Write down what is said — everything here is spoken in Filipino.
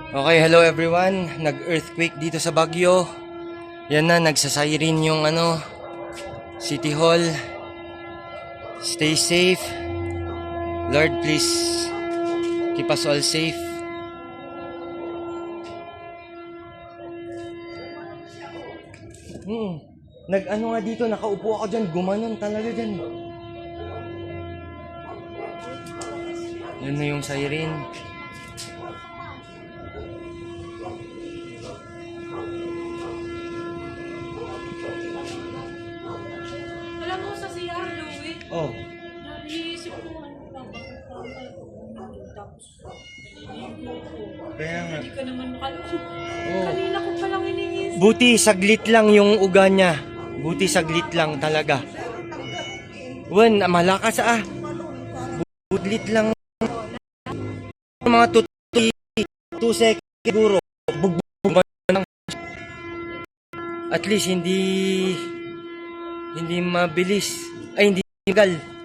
Okay, hello everyone. Nag-earthquake dito sa Baguio. Yan na, nagsasiren yung City Hall. Stay safe. Lord, please keep us all safe. Nag-ano nga dito, nakaupo ako dyan. Gumanon talaga dyan. Yan na yung siren. Alam mo sa CR, Louie, Oh, naiisip ko ano pa, bakit pa ako tapos naliligo ko. kaya nga. Hindi ka naman makaloko. Oh. Kanina ko palang iniisip. Buti saglit lang yung uga niya. Buti saglit lang talaga. Wen, malakas ah. Budlit lang. Mga 2 seconds siguro. Bugbog lang. At least hindi mabilis. Ay, hindi magal.